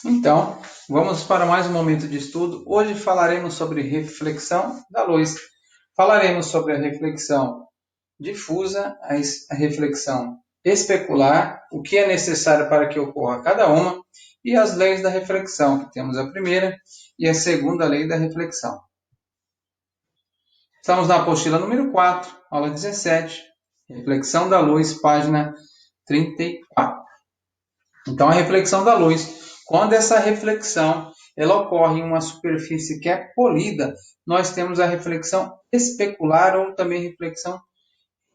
Então, vamos para mais um momento de estudo. Hoje falaremos sobre reflexão da luz. Falaremos sobre a reflexão difusa, a reflexão especular, o que é necessário para que ocorra cada uma, e as leis da reflexão, que temos a primeira e a segunda lei da reflexão. Estamos na apostila número 4, aula 17, reflexão da luz, página 34. Então, a reflexão da luz, quando essa reflexão ela ocorre em uma superfície que é polida, nós temos a reflexão especular ou também reflexão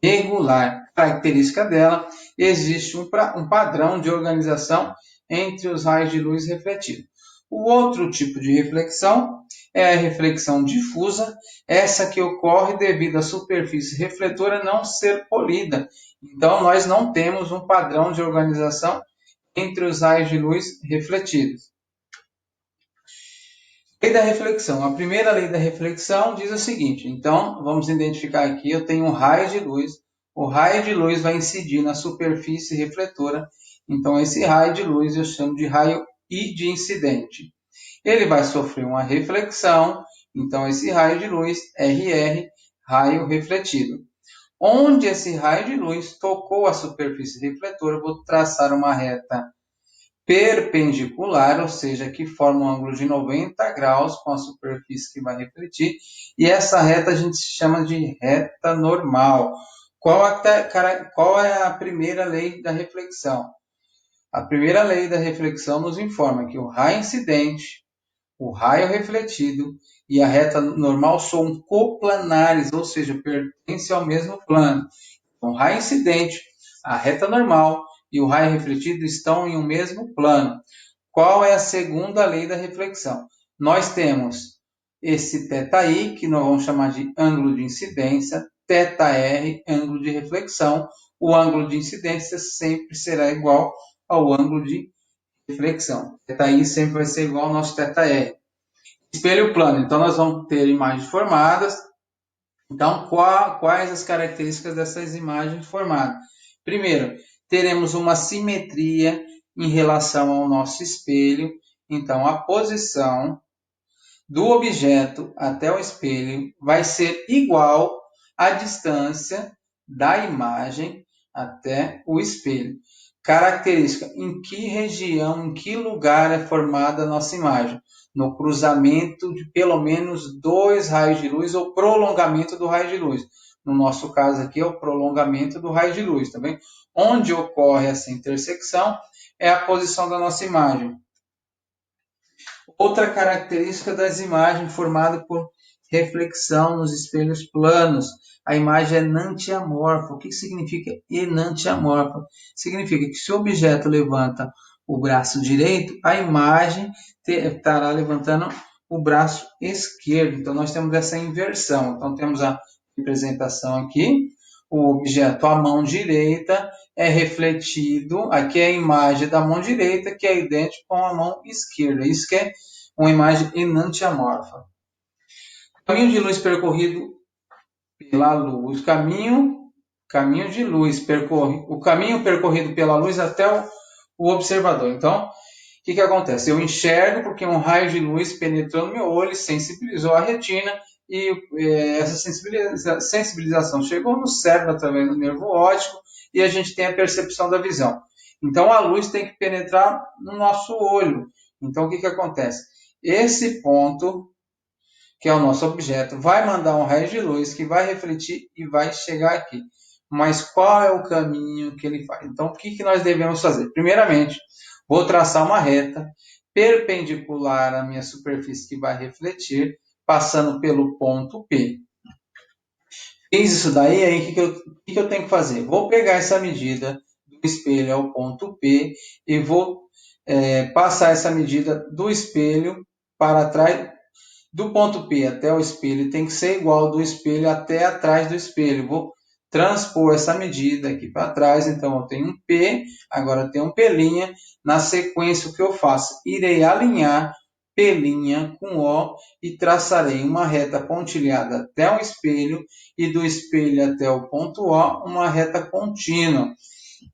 regular. A característica dela, existe um padrão de organização entre os raios de luz refletidos. O outro tipo de reflexão é a reflexão difusa, essa que ocorre devido à superfície refletora não ser polida. Então, nós não temos um padrão de organização entre os raios de luz refletidos. Lei da reflexão. A primeira lei da reflexão diz o seguinte, então vamos identificar aqui, eu tenho um raio de luz, o raio de luz vai incidir na superfície refletora, então esse raio de luz eu chamo de raio I de incidente. Ele vai sofrer uma reflexão, então esse raio de luz, RR, raio refletido. Onde esse raio de luz tocou a superfície refletora, eu vou traçar uma reta perpendicular, ou seja, que forma um ângulo de 90 graus com a superfície que vai refletir, e essa reta a gente chama de reta normal. Qual é a primeira lei da reflexão? A primeira lei da reflexão nos informa que o raio incidente, o raio refletido e a reta normal são coplanares, ou seja, pertencem ao mesmo plano. Então, o raio incidente, a reta normal e o raio refletido estão em um mesmo plano. Qual é a segunda lei da reflexão? Nós temos esse θi, que nós vamos chamar de ângulo de incidência, θr, ângulo de reflexão. O ângulo de incidência sempre será igual ao ângulo de reflexão. θi sempre vai ser igual ao nosso θr. Espelho plano. Então, nós vamos ter imagens formadas. Então, quais as características dessas imagens formadas? Primeiro, teremos uma simetria em relação ao nosso espelho. Então, a posição do objeto até o espelho vai ser igual à distância da imagem até o espelho. Característica: em que região, em que lugar é formada a nossa imagem? No cruzamento de pelo menos dois raios de luz ou prolongamento do raio de luz. No nosso caso aqui é o prolongamento do raio de luz, tá bem? Onde ocorre essa intersecção é a posição da nossa imagem. Outra característica das imagens formada por reflexão nos espelhos planos. A imagem é enantiamorfa. O que significa enantiamorfa? Significa que se o objeto levanta o braço direito, a imagem estará levantando o braço esquerdo. Então, nós temos essa inversão. Então, temos a representação aqui. O objeto, a mão direita, é refletido. Aqui é a imagem da mão direita, que é idêntica com a mão esquerda. Isso que é uma imagem enantiamorfa. Caminho de luz percorrido pela luz. Caminho de luz o caminho percorrido pela luz até o observador. Então, o que acontece? Eu enxergo porque um raio de luz penetrou no meu olho, sensibilizou a retina e essa sensibilização chegou no cérebro através do nervo óptico e a gente tem a percepção da visão. Então, a luz tem que penetrar no nosso olho. Então, o que acontece? Esse ponto, que é o nosso objeto, vai mandar um raio de luz que vai refletir e vai chegar aqui. Mas qual é o caminho que ele faz? Então, o que nós devemos fazer? Primeiramente, vou traçar uma reta perpendicular à minha superfície que vai refletir, passando pelo ponto P. Fiz isso daí, aí o que eu tenho que fazer? Vou pegar essa medida do espelho ao ponto P e vou passar essa medida do espelho para trás. Do ponto P até o espelho tem que ser igual do espelho até atrás do espelho. Vou transpor essa medida aqui para trás. Então, eu tenho um P, agora eu tenho um P'. Na sequência, o que eu faço? Irei alinhar P' com O e traçarei uma reta pontilhada até o espelho e do espelho até o ponto O, uma reta contínua.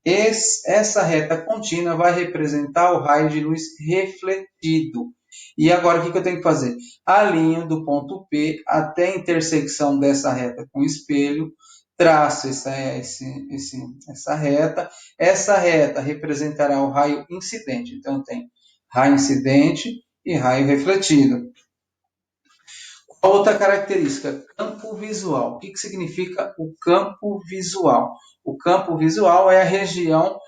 Essa reta contínua vai representar o raio de luz refletido. E agora, o que eu tenho que fazer? Alinho do ponto P até a intersecção dessa reta com o espelho, traço essa reta. Essa reta representará o raio incidente. Então, tem raio incidente e raio refletido. Outra característica, campo visual. O que significa o campo visual? O campo visual é a região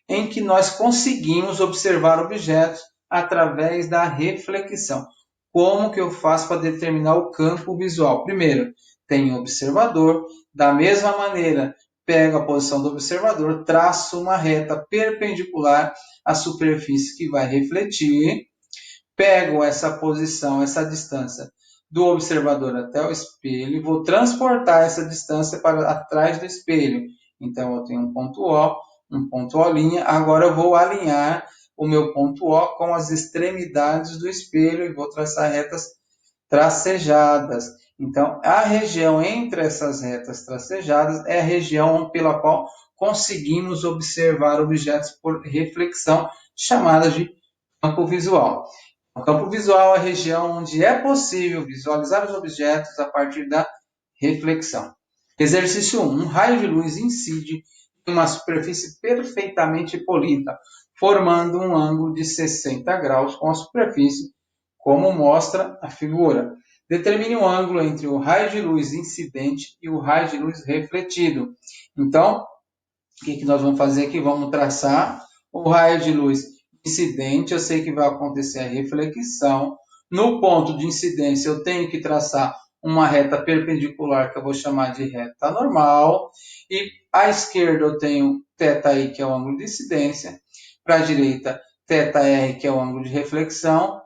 em que nós conseguimos observar objetos através da reflexão. Como que eu faço para determinar o campo visual? Primeiro, tem o observador. Da mesma maneira, pego a posição do observador, traço uma reta perpendicular à superfície que vai refletir. Pego essa posição, essa distância do observador até o espelho, vou transportar essa distância para atrás do espelho. Então, eu tenho um ponto O, um ponto O', agora eu vou alinhar o meu ponto O com as extremidades do espelho e vou traçar retas tracejadas. Então, a região entre essas retas tracejadas é a região pela qual conseguimos observar objetos por reflexão, chamada de campo visual. O campo visual é a região onde é possível visualizar os objetos a partir da reflexão. Exercício 1. Um raio de luz incide em uma superfície perfeitamente polida, formando um ângulo de 60 graus com a superfície, como mostra a figura. Determine o ângulo entre o raio de luz incidente e o raio de luz refletido. Então, o que nós vamos fazer aqui? Vamos traçar o raio de luz incidente. Eu sei que vai acontecer a reflexão. No ponto de incidência, eu tenho que traçar uma reta perpendicular, que eu vou chamar de reta normal. E à esquerda eu tenho θi, que é o ângulo de incidência. Para a direita, θr, que é o ângulo de reflexão.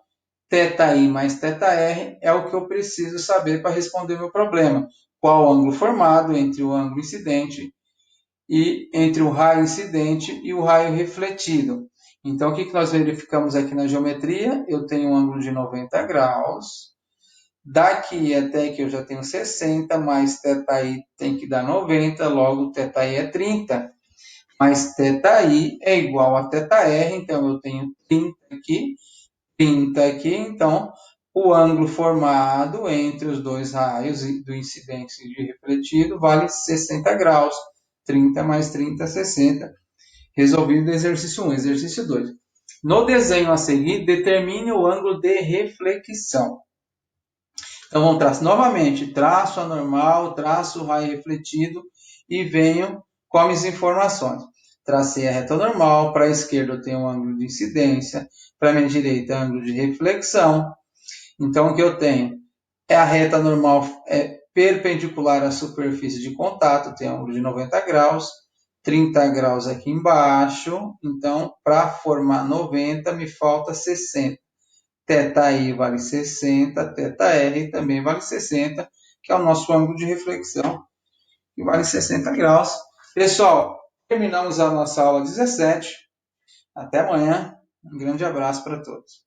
θi mais θr é o que eu preciso saber para responder meu problema. Qual o ângulo formado entre o ângulo incidente e entre o raio incidente e o raio refletido. Então, o que nós verificamos aqui na geometria? Eu tenho um ângulo de 90 graus. Daqui até que eu já tenho 60, mais θi tem que dar 90, logo θi é 30. Mas θi é igual a θr, então eu tenho 30 aqui, então o ângulo formado entre os dois raios, do incidente e de refletido, vale 60 graus. 30 mais 30, 60. Resolvido o exercício 1. Exercício 2. No desenho a seguir, determine o ângulo de reflexão. Então, vamos traçar novamente. Traço a normal, traço o raio refletido e venho com as informações. Tracei a reta normal, para a esquerda eu tenho um ângulo de incidência, para a minha direita ângulo de reflexão. Então, o que eu tenho? A reta normal é perpendicular à superfície de contato, tem ângulo de 90 graus, 30 graus aqui embaixo, então, para formar 90, me falta 60. θi vale 60, θr também vale 60, que é o nosso ângulo de reflexão, que vale 60 graus. Pessoal, terminamos a nossa aula 17. Até amanhã. Um grande abraço para todos.